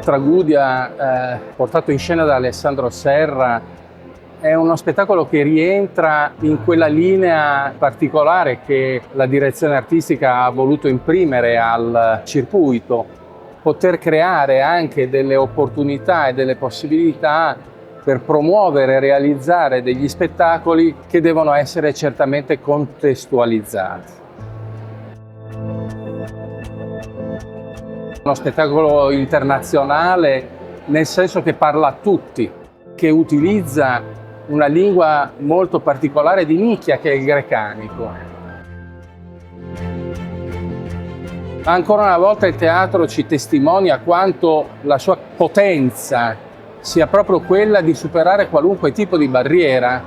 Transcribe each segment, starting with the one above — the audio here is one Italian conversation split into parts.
Tragudia, portato in scena da Alessandro Serra, è uno spettacolo che rientra in quella linea particolare che la direzione artistica ha voluto imprimere al circuito, poter creare anche delle opportunità e delle possibilità per promuovere e realizzare degli spettacoli che devono essere certamente contestualizzati. Uno spettacolo internazionale nel senso che parla a tutti, che utilizza una lingua molto particolare di nicchia che è il grecanico. Ancora una volta il teatro ci testimonia quanto la sua potenza sia proprio quella di superare qualunque tipo di barriera.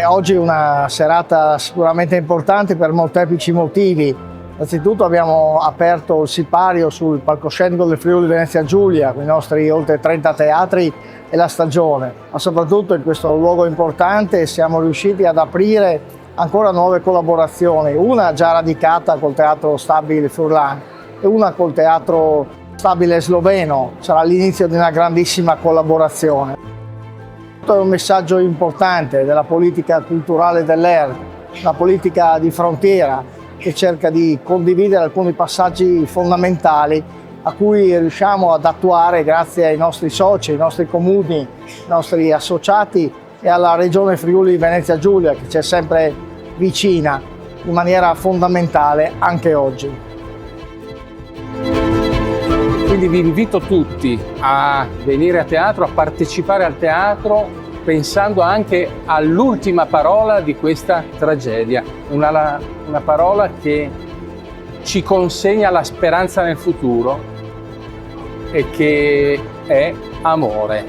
Oggi è una serata sicuramente importante per molteplici motivi. Innanzitutto abbiamo aperto il sipario sul palcoscenico del Friuli Venezia Giulia con i nostri oltre 30 teatri e la stagione, ma soprattutto in questo luogo importante siamo riusciti ad aprire ancora nuove collaborazioni, una già radicata col Teatro Stabile Furlan e una col Teatro Stabile Sloveno. Sarà l'inizio di una grandissima collaborazione. È un messaggio importante della politica culturale dell'ERG, una politica di frontiera che cerca di condividere alcuni passaggi fondamentali a cui riusciamo ad attuare grazie ai nostri soci, ai nostri comuni, ai nostri associati e alla Regione Friuli Venezia Giulia che ci è sempre vicina in maniera fondamentale anche oggi. Quindi vi invito tutti a venire a teatro, a partecipare al teatro, pensando anche all'ultima parola di questa tragedia, una parola che ci consegna la speranza nel futuro e che è amore.